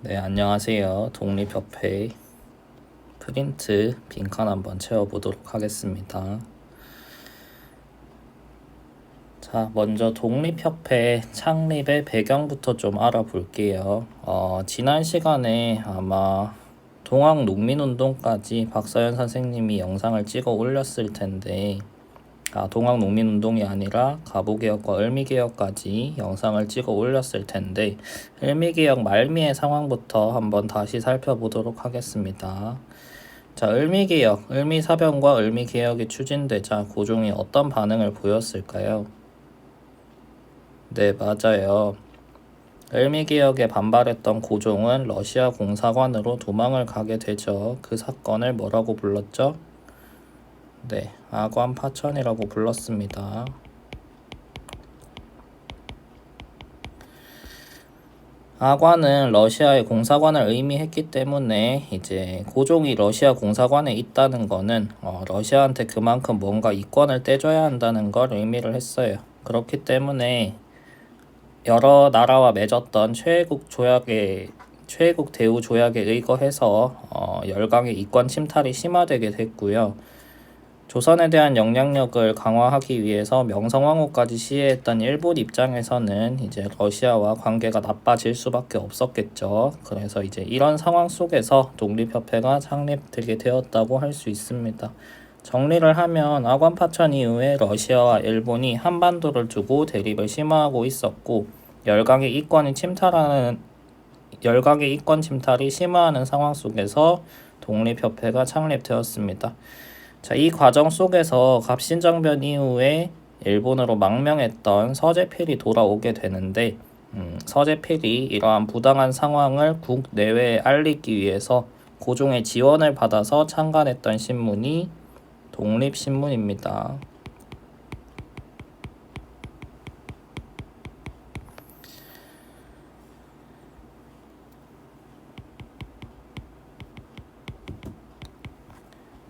네, 안녕하세요. 독립협회 프린트 빈칸 한번 채워보도록 하겠습니다. 자, 먼저 독립협회 창립의 배경부터 좀 알아볼게요. 지난 시간에 아마 동학농민운동까지 박서연 선생님이 영상을 찍어 올렸을 텐데, 동학농민운동이 아니라 가보개혁과 을미개혁까지 영상을 찍어 올렸을 텐데, 을미개혁 말미의 상황부터 한번 다시 살펴보도록 하겠습니다. 자, 을미개혁, 을미사변과 을미개혁이 추진되자 고종이 어떤 반응을 보였을까요? 네, 맞아요. 을미개혁에 반발했던 고종은 러시아 공사관으로 도망을 가게 되죠. 그 사건을 뭐라고 불렀죠? 네, 아관 파천이라고 불렀습니다. 아관은 러시아의 공사관을 의미했기 때문에 이제 고종이 러시아 공사관에 있다는 거는 러시아한테 그만큼 뭔가 이권을 떼줘야 한다는 걸 의미를 했어요. 그렇기 때문에 여러 나라와 맺었던 최애국 대우 조약에 의거해서 열강의 이권 침탈이 심화되게 됐고요. 조선에 대한 영향력을 강화하기 위해서 명성황후까지 시해했던 일본 입장에서는 이제 러시아와 관계가 나빠질 수밖에 없었겠죠. 그래서 이제 이런 상황 속에서 독립협회가 창립되게 되었다고 할 수 있습니다. 정리를 하면 아관 파천 이후에 러시아와 일본이 한반도를 두고 대립을 심화하고 있었고 열강의 이권 침탈이 심화하는 상황 속에서 독립협회가 창립되었습니다. 자, 이 과정 속에서 갑신정변 이후에 일본으로 망명했던 서재필이 돌아오게 되는데 서재필이 이러한 부당한 상황을 국내외에 알리기 위해서 고종의 지원을 받아서 창간했던 신문이 독립신문입니다.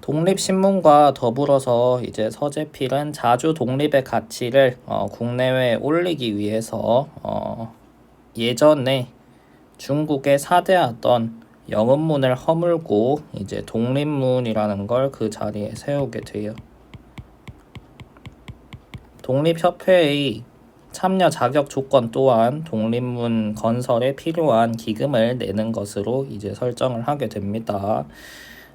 독립신문과 더불어서 이제 서재필은 자주 독립의 가치를 국내외에 올리기 위해서 예전에 중국에 사대하던 영은문을 허물고 이제 독립문이라는 걸 그 자리에 세우게 돼요. 독립협회의 참여 자격 조건 또한 독립문 건설에 필요한 기금을 내는 것으로 이제 설정을 하게 됩니다.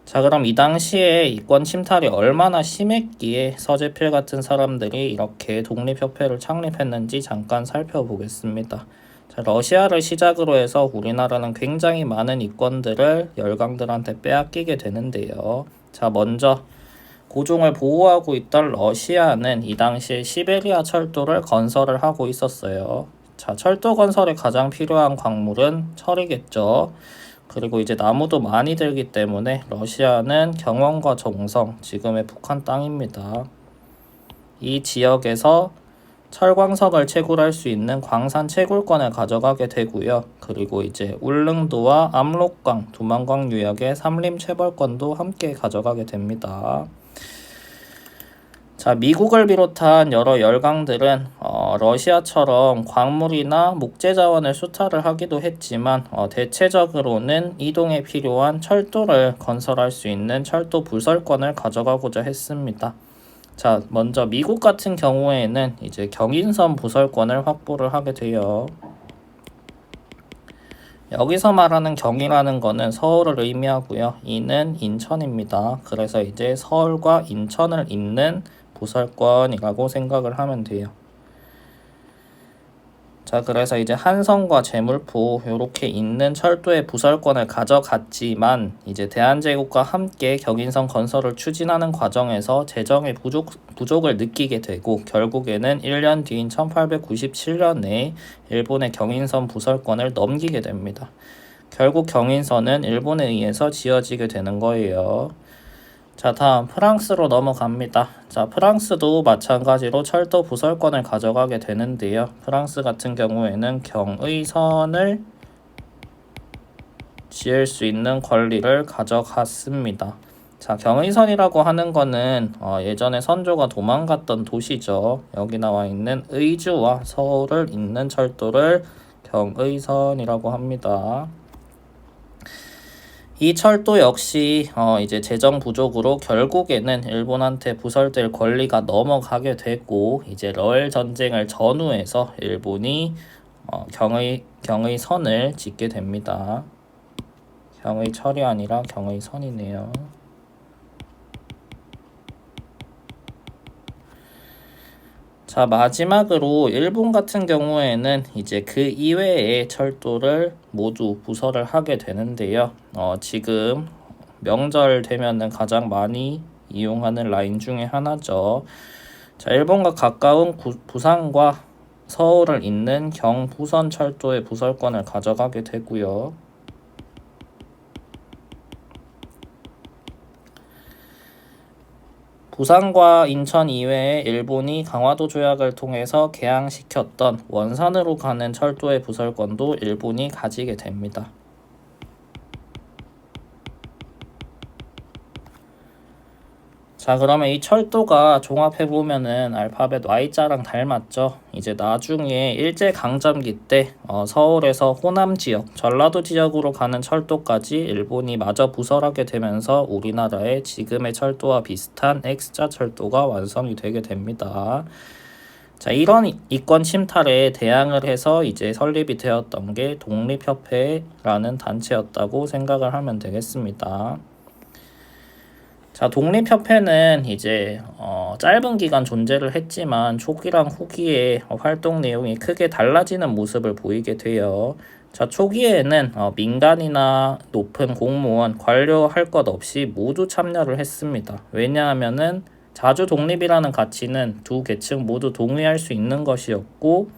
자, 그럼 이 당시에 이권 침탈이 얼마나 심했기에 서재필 같은 사람들이 이렇게 독립협회를 창립했는지 잠깐 살펴보겠습니다. 자, 러시아를 시작으로 해서 우리나라는 굉장히 많은 이권들을 열강들한테 빼앗기게 되는데요. 자, 먼저 고종을 보호하고 있던 러시아는 이 당시에 시베리아 철도를 건설을 하고 있었어요. 자, 철도 건설에 가장 필요한 광물은 철이겠죠. 그리고 이제 나무도 많이 들기 때문에 러시아는 경원과 정성, 지금의 북한 땅입니다. 이 지역에서 철광석을 채굴할 수 있는 광산 채굴권을 가져가게 되고요. 그리고 이제 울릉도와 압록강, 두만강 유역의 삼림 채벌권도 함께 가져가게 됩니다. 자, 미국을 비롯한 여러 열강들은 러시아처럼 광물이나 목재 자원을 수탈을 하기도 했지만 대체적으로는 이동에 필요한 철도를 건설할 수 있는 철도 부설권을 가져가고자 했습니다. 자, 먼저 미국 같은 경우에는 이제 경인선 부설권을 확보를 하게 돼요. 여기서 말하는 경이라는 거는 서울을 의미하고요. 이는 인천입니다. 그래서 이제 서울과 인천을 잇는 부설권이라고 생각을 하면 돼요. 자, 그래서 이제 한성과 제물포 요렇게 있는 철도의 부설권을 가져갔지만 이제 대한제국과 함께 경인선 건설을 추진하는 과정에서 재정의 부족을 느끼게 되고 결국에는 1년 뒤인 1897년에 일본의 경인선 부설권을 넘기게 됩니다. 결국 경인선은 일본에 의해서 지어지게 되는 거예요. 자, 다음 프랑스로 넘어갑니다. 자, 프랑스도 마찬가지로 철도 부설권을 가져가게 되는데요. 프랑스 같은 경우에는 경의선을 지을 수 있는 권리를 가져갔습니다. 자, 경의선이라고 하는 거는 예전에 선조가 도망갔던 도시죠. 여기 나와 있는 의주와 서울을 잇는 철도를 경의선이라고 합니다. 이 철도 역시 이제 재정 부족으로 결국에는 일본한테 부설될 권리가 넘어가게 되고 이제 러일 전쟁을 전후해서 일본이 경의선을 짓게 됩니다. 경의철이 아니라 경의선이네요. 자, 마지막으로 일본 같은 경우에는 이제 그 이외의 철도를 모두 부설을 하게 되는데요. 지금 명절 되면은 가장 많이 이용하는 라인 중에 하나죠. 자, 일본과 가까운 부산과 서울을 잇는 경부선 철도의 부설권을 가져가게 되고요. 부산과 인천 이외에 일본이 강화도 조약을 통해서 개항시켰던 원산으로 가는 철도의 부설권도 일본이 가지게 됩니다. 자, 그러면 이 철도가 종합해보면은 알파벳 Y자랑 닮았죠. 이제 나중에 일제강점기 때 서울에서 호남 지역, 전라도 지역으로 가는 철도까지 일본이 마저 부설하게 되면서 우리나라의 지금의 철도와 비슷한 X자 철도가 완성이 되게 됩니다. 자, 이런 이권 침탈에 대항을 해서 이제 설립이 되었던 게 독립협회라는 단체였다고 생각을 하면 되겠습니다. 자, 독립협회는 이제 짧은 기간 존재를 했지만 초기랑 후기에 활동 내용이 크게 달라지는 모습을 보이게 돼요. 자, 초기에는 민간이나 높은 공무원, 관료 할 것 없이 모두 참여를 했습니다. 왜냐하면은 자주 독립이라는 가치는 두 계층 모두 동의할 수 있는 것이었고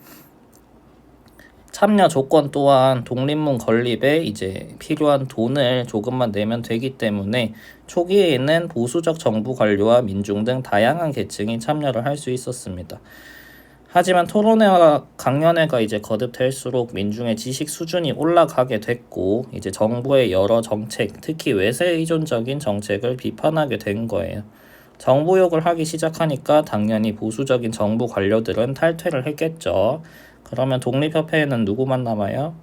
참여 조건 또한 독립문 건립에 이제 필요한 돈을 조금만 내면 되기 때문에 초기에는 보수적 정부 관료와 민중 등 다양한 계층이 참여를 할 수 있었습니다. 하지만 토론회와 강연회가 이제 거듭될수록 민중의 지식 수준이 올라가게 됐고 이제 정부의 여러 정책, 특히 외세 의존적인 정책을 비판하게 된 거예요. 정부 욕을 하기 시작하니까 당연히 보수적인 정부 관료들은 탈퇴를 했겠죠. 그러면 독립협회에는 누구만 남아요?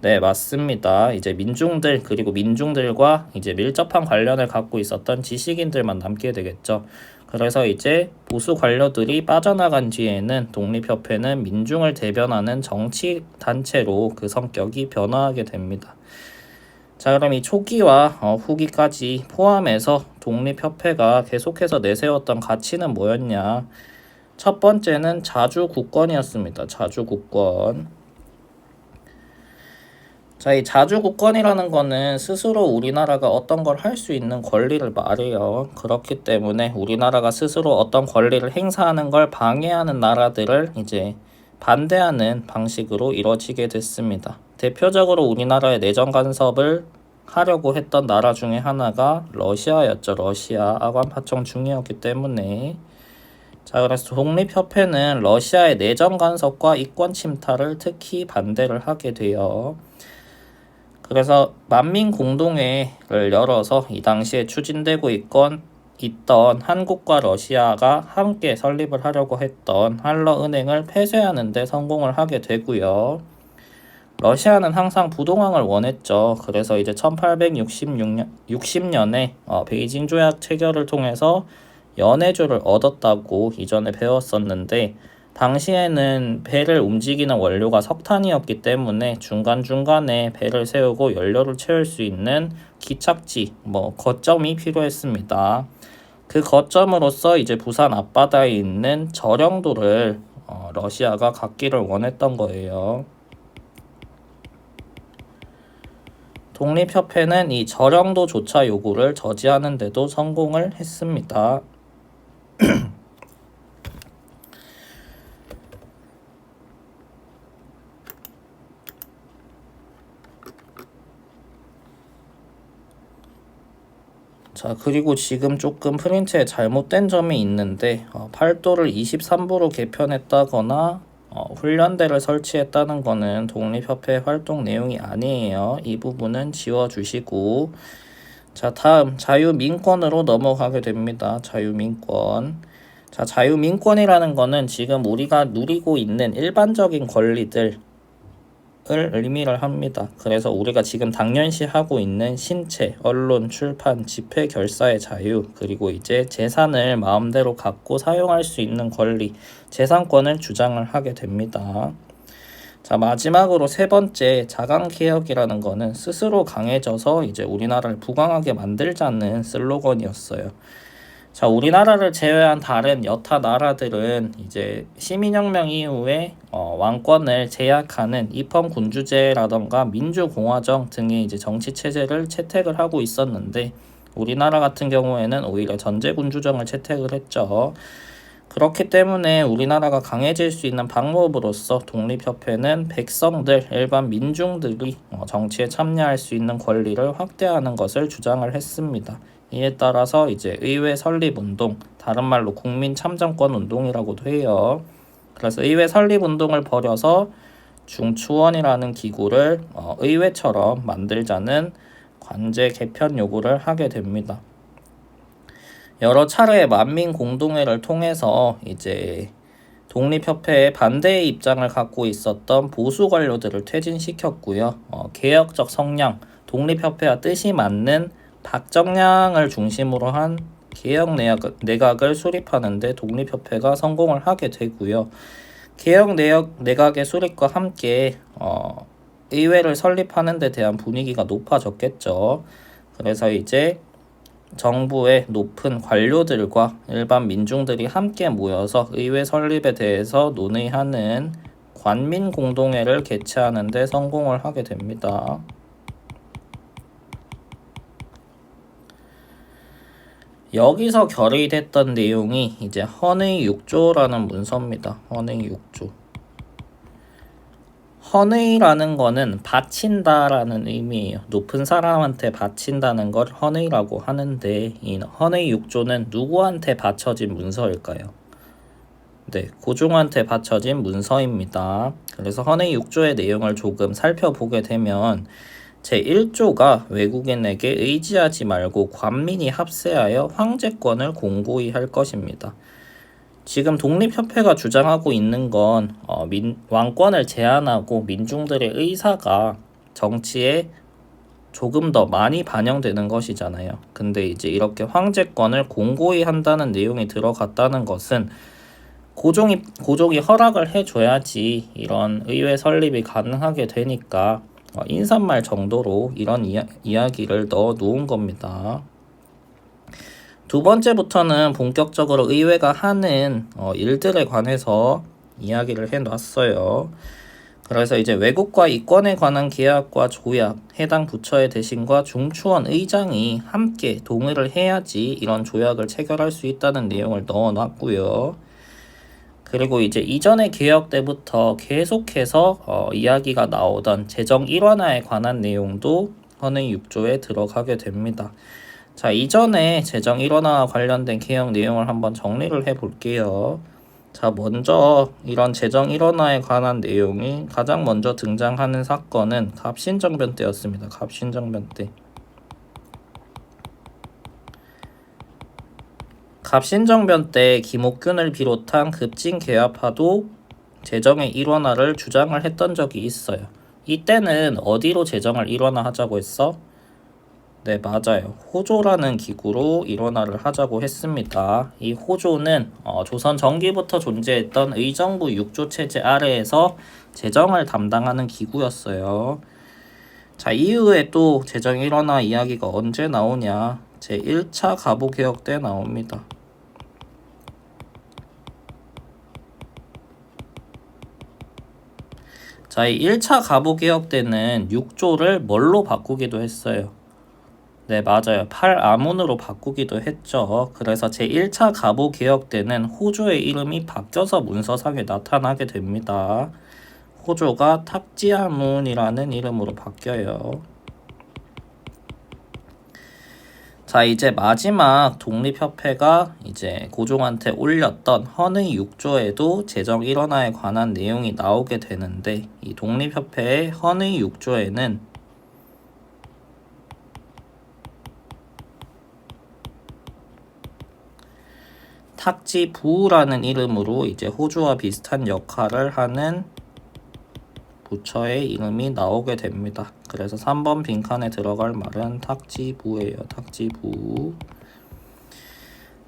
네, 맞습니다. 이제 민중들 그리고 민중들과 이제 밀접한 관련을 갖고 있었던 지식인들만 남게 되겠죠. 그래서 이제 보수 관료들이 빠져나간 뒤에는 독립협회는 민중을 대변하는 정치 단체로 그 성격이 변화하게 됩니다. 자, 그럼 이 초기와 후기까지 포함해서 독립협회가 계속해서 내세웠던 가치는 뭐였냐? 첫 번째는 자주국권이었습니다. 자주국권. 자, 이 자주국권이라는 거는 스스로 우리나라가 어떤 걸 할 수 있는 권리를 말해요. 그렇기 때문에 우리나라가 스스로 어떤 권리를 행사하는 걸 방해하는 나라들을 이제 반대하는 방식으로 이루어지게 됐습니다. 대표적으로 우리나라의 내정 간섭을 하려고 했던 나라 중에 하나가 러시아였죠. 러시아 아관파청 중이었기 때문에. 자, 그래서 독립협회는 러시아의 내정 간섭과 이권 침탈을 특히 반대를 하게 돼요. 그래서 만민공동회를 열어서 이 당시에 추진되고 있던 한국과 러시아가 함께 설립을 하려고 했던 한러은행을 폐쇄하는 데 성공을 하게 되고요. 러시아는 항상 부동항을 원했죠. 그래서 이제 1860년에 베이징 조약 체결을 통해서 연해조를 얻었다고 이전에 배웠었는데 당시에는 배를 움직이는 원료가 석탄이었기 때문에 중간중간에 배를 세우고 연료를 채울 수 있는 기착지, 거점이 필요했습니다. 그 거점으로서 이제 부산 앞바다에 있는 저령도를 러시아가 갖기를 원했던 거예요. 독립협회는 이 저령도조차 요구를 저지하는 데도 성공을 했습니다. 자, 그리고 지금 조금 프린트에 잘못된 점이 있는데 8도를 23부로 개편했다거나 훈련대를 설치했다는 거는 독립협회 활동 내용이 아니에요. 이 부분은 지워주시고 자, 다음 자유민권으로 넘어가게 됩니다. 자유민권. 자, 자유민권이라는 거는 지금 우리가 누리고 있는 일반적인 권리들 의미를 합니다. 그래서 우리가 지금 당연시 하고 있는 신체, 언론, 출판, 집회, 결사의 자유, 그리고 이제 재산을 마음대로 갖고 사용할 수 있는 권리, 재산권을 주장을 하게 됩니다. 자, 마지막으로 세 번째, 자강개혁이라는 거는 스스로 강해져서 이제 우리나라를 부강하게 만들자는 슬로건이었어요. 자, 우리나라를 제외한 다른 여타 나라들은 이제 시민혁명 이후에 왕권을 제약하는 입헌군주제라던가 민주공화정 등의 이제 정치 체제를 채택을 하고 있었는데, 우리나라 같은 경우에는 오히려 전제군주정을 채택을 했죠. 그렇기 때문에 우리나라가 강해질 수 있는 방법으로서 독립협회는 백성들, 일반 민중들이 정치에 참여할 수 있는 권리를 확대하는 것을 주장을 했습니다. 이에 따라서 이제 의회 설립운동, 다른 말로 국민참정권 운동이라고도 해요. 그래서 의회 설립운동을 벌여서 중추원이라는 기구를 의회처럼 만들자는 관제 개편 요구를 하게 됩니다. 여러 차례 만민공동회를 통해서 이제 독립협회에 반대의 입장을 갖고 있었던 보수 관료들을 퇴진시켰고요. 개혁적 성향, 독립협회와 뜻이 맞는 박정량을 중심으로 한 개혁 내각을 수립하는 데 독립협회가 성공을 하게 되고요. 개혁 내각의 수립과 함께 의회를 설립하는 데 대한 분위기가 높아졌겠죠. 그래서 이제 정부의 높은 관료들과 일반 민중들이 함께 모여서 의회 설립에 대해서 논의하는 관민공동회를 개최하는 데 성공을 하게 됩니다. 여기서 결의됐던 내용이 이제 헌의 6조라는 문서입니다. 헌의 6조. 헌의라는 거는 바친다라는 의미예요. 높은 사람한테 바친다는 걸 헌의라고 하는데, 이 헌의 6조는 누구한테 바쳐진 문서일까요? 네, 고종한테 바쳐진 문서입니다. 그래서 헌의 6조의 내용을 조금 살펴보게 되면 제1조가 외국인에게 의지하지 말고 관민이 합세하여 황제권을 공고히 할 것입니다. 지금 독립협회가 주장하고 있는 건 왕권을 제한하고 민중들의 의사가 정치에 조금 더 많이 반영되는 것이잖아요. 근데 이제 이렇게 황제권을 공고히 한다는 내용이 들어갔다는 것은 고종이 허락을 해줘야지 이런 의회 설립이 가능하게 되니까 인사말 정도로 이런 이야기를 넣어 놓은 겁니다. 두 번째부터는 본격적으로 의회가 하는 일들에 관해서 이야기를 해놨어요. 그래서 이제 외국과 이권에 관한 계약과 조약, 해당 부처의 대신과 중추원 의장이 함께 동의를 해야지 이런 조약을 체결할 수 있다는 내용을 넣어놨고요. 그리고 이제 이전의 개혁 때부터 계속해서 이야기가 나오던 재정 일원화에 관한 내용도 헌의 6조에 들어가게 됩니다. 자, 이전에 재정 일원화와 관련된 개혁 내용을 한번 정리를 해볼게요. 자, 먼저 이런 재정 일원화에 관한 내용이 가장 먼저 등장하는 사건은 갑신정변 때였습니다. 갑신정변 때. 갑신정변 때 김옥균을 비롯한 급진개화파도 재정의 일원화를 주장을 했던 적이 있어요. 이때는 어디로 재정을 일원화하자고 했어? 네, 맞아요. 호조라는 기구로 일원화를 하자고 했습니다. 이 호조는 조선 전기부터 존재했던 의정부 6조 체제 아래에서 재정을 담당하는 기구였어요. 자, 이후에 또 재정 일원화 이야기가 언제 나오냐? 제1차 가보개혁 때 나옵니다. 자, 이 1차 가보개혁 때는 6조를 뭘로 바꾸기도 했어요? 네, 맞아요. 팔아문으로 바꾸기도 했죠. 그래서 제1차 가보개혁 때는 호조의 이름이 바뀌어서 문서상에 나타나게 됩니다. 호조가 탁지아문이라는 이름으로 바뀌어요. 자, 이제 마지막 독립협회가 이제 고종한테 올렸던 헌의 6조에도 재정 일원화에 관한 내용이 나오게 되는데, 이 독립협회의 헌의 6조에는 탁지부라는 이름으로 이제 호주와 비슷한 역할을 하는 부처의 이름이 나오게 됩니다. 그래서 3번 빈칸에 들어갈 말은 탁지부예요. 탁지부.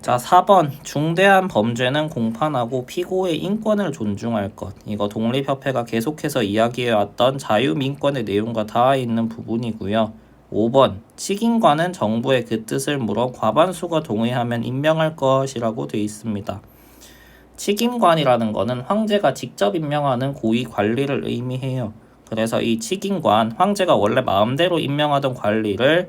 자, 4번 중대한 범죄는 공판하고 피고의 인권을 존중할 것. 이거 독립협회가 계속해서 이야기해왔던 자유민권의 내용과 닿아 있는 부분이고요. 5번 책임관은 정부의 그 뜻을 물어 과반수가 동의하면 임명할 것이라고 되어 있습니다. 책임관이라는 거는 황제가 직접 임명하는 고위 관리를 의미해요. 그래서 이 책임관, 황제가 원래 마음대로 임명하던 관리를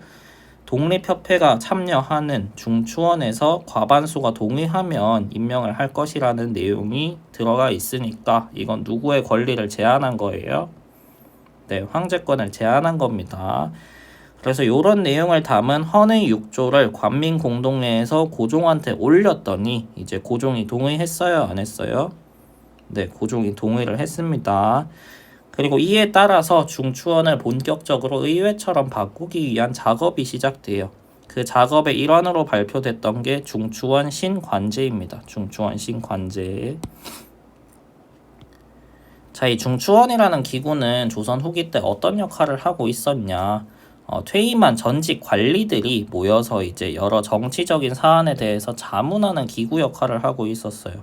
독립협회가 참여하는 중추원에서 과반수가 동의하면 임명을 할 것이라는 내용이 들어가 있으니까 이건 누구의 권리를 제한한 거예요? 네, 황제권을 제한한 겁니다. 그래서 이런 내용을 담은 헌의 6조를 관민공동회에서 고종한테 올렸더니 이제 고종이 동의했어요? 안 했어요? 네, 고종이 동의를 했습니다. 그리고 이에 따라서 중추원을 본격적으로 의회처럼 바꾸기 위한 작업이 시작돼요. 그 작업의 일환으로 발표됐던 게 중추원 신관제입니다. 중추원 신관제. 자, 이 중추원이라는 기구는 조선 후기 때 어떤 역할을 하고 있었냐? 퇴임한 전직 관리들이 모여서 이제 여러 정치적인 사안에 대해서 자문하는 기구 역할을 하고 있었어요.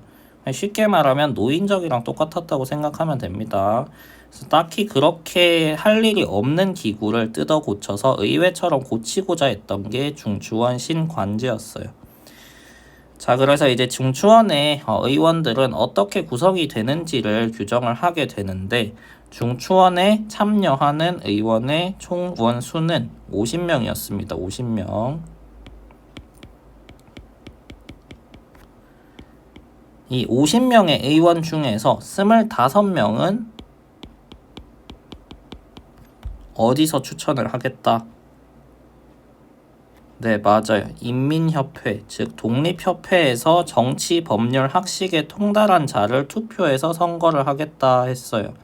쉽게 말하면 노인정이랑 똑같았다고 생각하면 됩니다. 그래서 딱히 그렇게 할 일이 없는 기구를 뜯어 고쳐서 의회처럼 고치고자 했던 게 중추원 신관제였어요. 자, 그래서 이제 중추원의 의원들은 어떻게 구성이 되는지를 규정을 하게 되는데 중추원에 참여하는 의원의 총 원수는 50명이었습니다. 50명. 이 50명의 의원 중에서 25명은 어디서 추천을 하겠다? 네, 맞아요. 인민협회, 즉 독립협회에서 정치, 법률, 학식에 통달한 자를 투표해서 선거를 하겠다 했어요.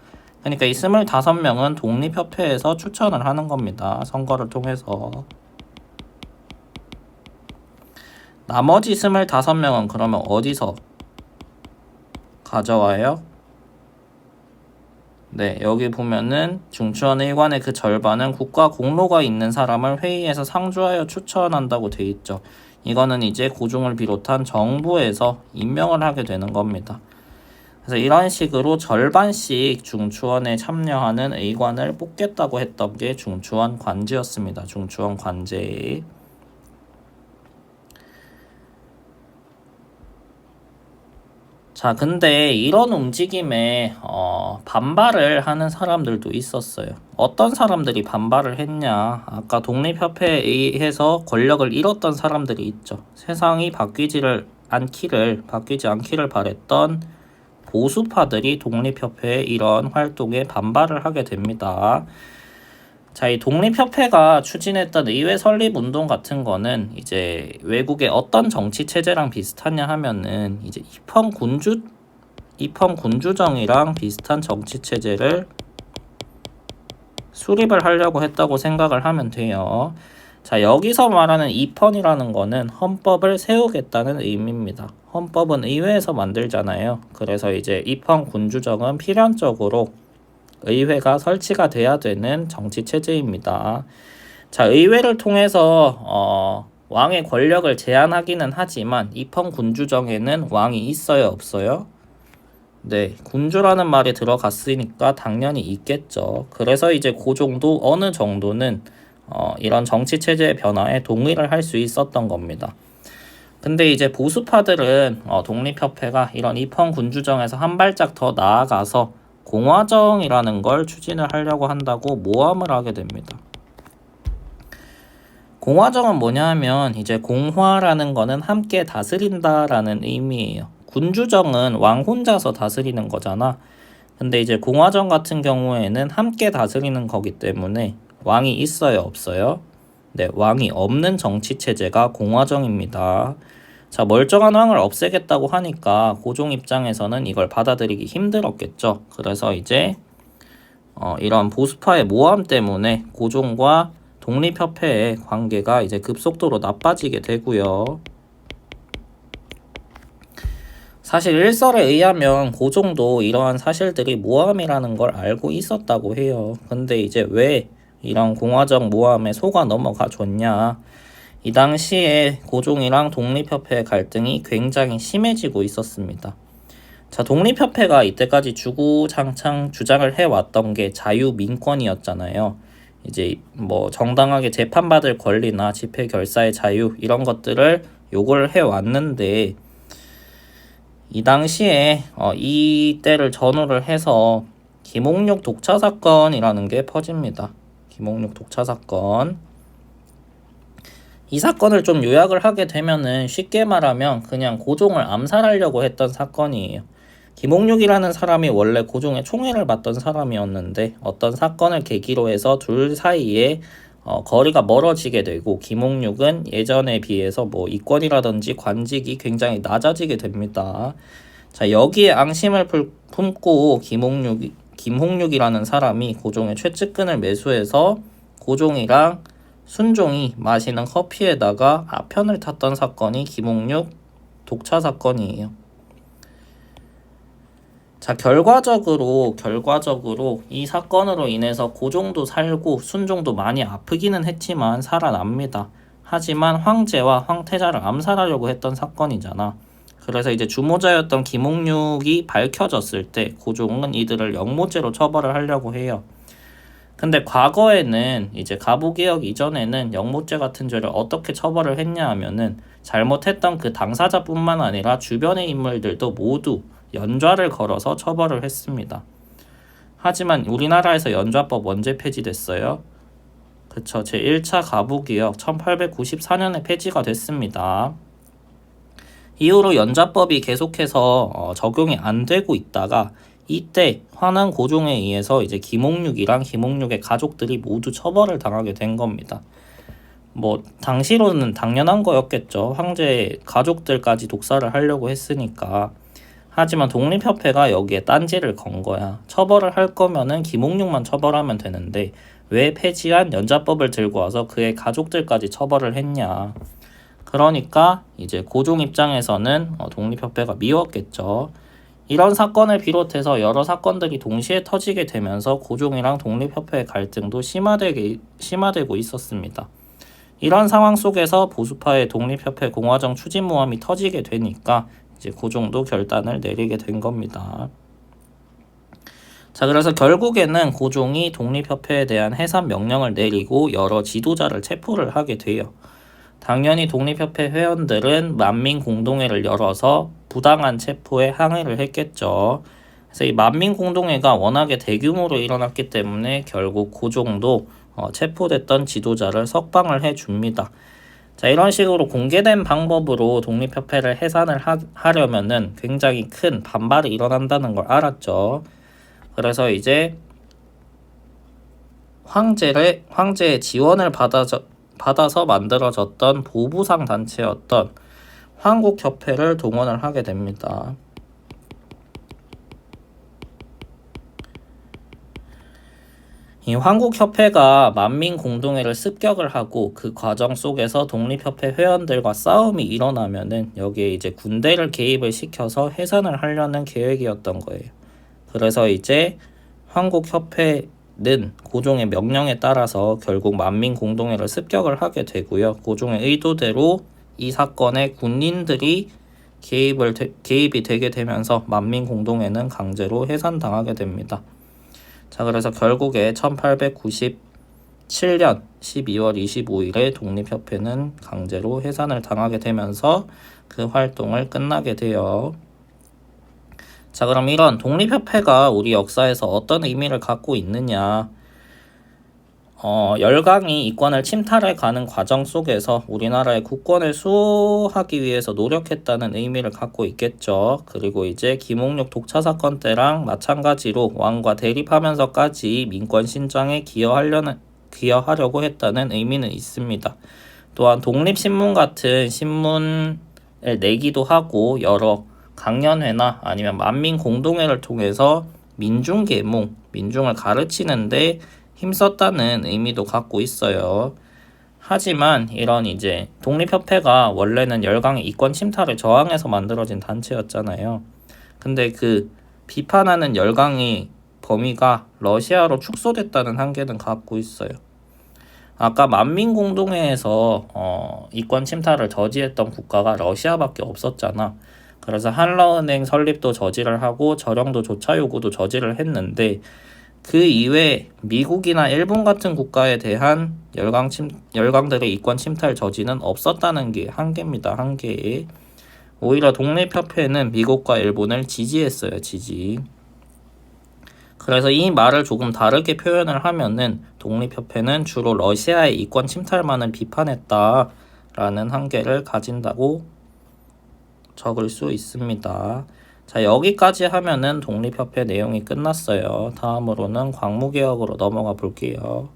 그러니까 이 25명은 독립협회에서 추천을 하는 겁니다. 선거를 통해서. 나머지 25명은 그러면 어디서 가져와요? 네, 여기 보면은 중추원 의관의 그 절반은 국가 공로가 있는 사람을 회의에서 상주하여 추천한다고 돼 있죠. 이거는 이제 고종을 비롯한 정부에서 임명을 하게 되는 겁니다. 그래서 이런 식으로 절반씩 중추원에 참여하는 의관을 뽑겠다고 했던 게 중추원 관제였습니다. 중추원 관제. 자, 근데 이런 움직임에 반발을 하는 사람들도 있었어요. 어떤 사람들이 반발을 했냐? 아까 독립협회에 의해서 권력을 잃었던 사람들이 있죠. 세상이 바뀌지 않기를 바랬던 보수파들이 독립협회의 이런 활동에 반발을 하게 됩니다. 자, 이 독립협회가 추진했던 의회 설립운동 같은 거는 이제 외국의 어떤 정치 체제랑 비슷하냐 하면은 이제 입헌군주정이랑 비슷한 정치 체제를 수립을 하려고 했다고 생각을 하면 돼요. 자, 여기서 말하는 입헌이라는 거는 헌법을 세우겠다는 의미입니다. 헌법은 의회에서 만들잖아요. 그래서 이제 입헌군주정은 필연적으로 의회가 설치가 돼야 되는 정치 체제입니다. 자, 의회를 통해서 왕의 권력을 제한하기는 하지만 입헌군주정에는 왕이 있어요, 없어요? 네, 군주라는 말이 들어갔으니까 당연히 있겠죠. 그래서 이제 고종도 어느 정도는 이런 정치 체제의 변화에 동의를 할 수 있었던 겁니다. 근데 이제 보수파들은 독립협회가 이런 입헌군주정에서 한 발짝 더 나아가서 공화정이라는 걸 추진을 하려고 한다고 모함을 하게 됩니다. 공화정은 뭐냐 하면 이제 공화라는 거는 함께 다스린다라는 의미예요. 군주정은 왕 혼자서 다스리는 거잖아. 근데 이제 공화정 같은 경우에는 함께 다스리는 거기 때문에 왕이 있어요, 없어요? 네, 왕이 없는 정치 체제가 공화정입니다. 자, 멀쩡한 왕을 없애겠다고 하니까 고종 입장에서는 이걸 받아들이기 힘들었겠죠. 그래서 이제 이런 보수파의 모함 때문에 고종과 독립협회의 관계가 이제 급속도로 나빠지게 되고요. 사실 일설에 의하면 고종도 이러한 사실들이 모함이라는 걸 알고 있었다고 해요. 근데 이제 왜 이런 공화정 모함에 속아 넘어가 줬냐. 이 당시에 고종이랑 독립협회의 갈등이 굉장히 심해지고 있었습니다. 자, 독립협회가 이때까지 주구장창 주장을 해왔던 게 자유민권이었잖아요. 이제 뭐 정당하게 재판받을 권리나 집회 결사의 자유 이런 것들을 요구를 해왔는데 이 당시에 이때를 전후를 해서 김옥육 독차 사건이라는 게 퍼집니다. 김옥육 독차 사건. 이 사건을 좀 요약을 하게 되면은 쉽게 말하면 그냥 고종을 암살하려고 했던 사건이에요. 김옥육이라는 사람이 원래 고종의 총애를 받던 사람이었는데 어떤 사건을 계기로 해서 둘 사이에 거리가 멀어지게 되고 김옥육은 예전에 비해서 뭐 이권이라든지 관직이 굉장히 낮아지게 됩니다. 자, 여기에 앙심을 품고 김홍육이라는 사람이 고종의 최측근을 매수해서 고종이랑 순종이 마시는 커피에다가 아편을 탔던 사건이 김옥육 독차 사건이에요. 자, 결과적으로 이 사건으로 인해서 고종도 살고 순종도 많이 아프기는 했지만 살아납니다. 하지만 황제와 황태자를 암살하려고 했던 사건이잖아. 그래서 이제 주모자였던 김옥육이 밝혀졌을 때 고종은 이들을 영모죄로 처벌을 하려고 해요. 근데 과거에는 이제 가부개혁 이전에는 영모죄 같은 죄를 어떻게 처벌을 했냐 하면은 잘못했던 그 당사자뿐만 아니라 주변의 인물들도 모두 연좌를 걸어서 처벌을 했습니다. 하지만 우리나라에서 연좌법 언제 폐지됐어요? 그쵸, 제1차 가부개혁 1894년에 폐지가 됐습니다. 이후로 연좌법이 계속해서 적용이 안 되고 있다가 이때 화난 고종에 의해서 이제 김옥육이랑 김옥육의 가족들이 모두 처벌을 당하게 된 겁니다. 뭐 당시로는 당연한 거였겠죠. 황제 가족들까지 독살을 하려고 했으니까. 하지만 독립협회가 여기에 딴지를 건 거야. 처벌을 할 거면은 김옥육만 처벌하면 되는데 왜 폐지한 연좌법을 들고 와서 그의 가족들까지 처벌을 했냐. 그러니까 이제 고종 입장에서는 독립협회가 미웠겠죠. 이런 사건을 비롯해서 여러 사건들이 동시에 터지게 되면서 고종이랑 독립협회의 갈등도 심화되고 있었습니다. 이런 상황 속에서 보수파의 독립협회 공화정 추진 모함이 터지게 되니까 이제 고종도 결단을 내리게 된 겁니다. 자, 그래서 결국에는 고종이 독립협회에 대한 해산 명령을 내리고 여러 지도자를 체포를 하게 돼요. 당연히 독립협회 회원들은 만민공동회를 열어서 부당한 체포에 항의를 했겠죠. 그래서 이 만민공동회가 워낙에 대규모로 일어났기 때문에 결국 고종도 체포됐던 지도자를 석방을 해줍니다. 자, 이런 식으로 공개된 방법으로 독립협회를 해산을 하려면은 굉장히 큰 반발이 일어난다는 걸 알았죠. 그래서 이제 황제의 지원을 받아서 만들어졌던 보부상 단체였던 황국협회를 동원을 하게 됩니다. 이 황국협회가 만민공동회를 습격을 하고 그 과정 속에서 독립협회 회원들과 싸움이 일어나면은 여기에 이제 군대를 개입을 시켜서 해산을 하려는 계획이었던 거예요. 그래서 이제 황국협회는 고종의 명령에 따라서 결국 만민공동회를 습격을 하게 되고요. 고종의 의도대로 이 사건에 군인들이 개입이 되게 되면서 만민공동회는 강제로 해산당하게 됩니다. 자, 그래서 결국에 1897년 12월 25일에 독립협회는 강제로 해산을 당하게 되면서 그 활동을 끝나게 돼요. 자, 그럼 이런 독립협회가 우리 역사에서 어떤 의미를 갖고 있느냐. 열강이 이권을 침탈해 가는 과정 속에서 우리나라의 국권을 수호하기 위해서 노력했다는 의미를 갖고 있겠죠. 그리고 이제 김옥육 독차 사건 때랑 마찬가지로 왕과 대립하면서까지 민권 신장에 기여하려고 했다는 의미는 있습니다. 또한 독립신문 같은 신문을 내기도 하고 여러 강연회나 아니면 만민공동회를 통해서 민중을 가르치는데 힘썼다는 의미도 갖고 있어요. 하지만 이런 이제 독립협회가 원래는 열강의 이권 침탈을 저항해서 만들어진 단체였잖아요. 근데 그 비판하는 열강의 범위가 러시아로 축소됐다는 한계는 갖고 있어요. 아까 만민공동회에서 이권 침탈을 저지했던 국가가 러시아밖에 없었잖아. 그래서 한러은행 설립도 저지를 하고 저령도 조차 요구도 저지를 했는데 그 이외에 미국이나 일본 같은 국가에 대한 열강들의 이권 침탈 저지는 없었다는 게 한계입니다. 한계에. 오히려 독립협회는 미국과 일본을 지지했어요. 지지. 그래서 이 말을 조금 다르게 표현을 하면은 독립협회는 주로 러시아의 이권 침탈만을 비판했다라는 한계를 가진다고 적을 수 있습니다. 자, 여기까지 하면은 독립협회 내용이 끝났어요. 다음으로는 광무개혁으로 넘어가 볼게요.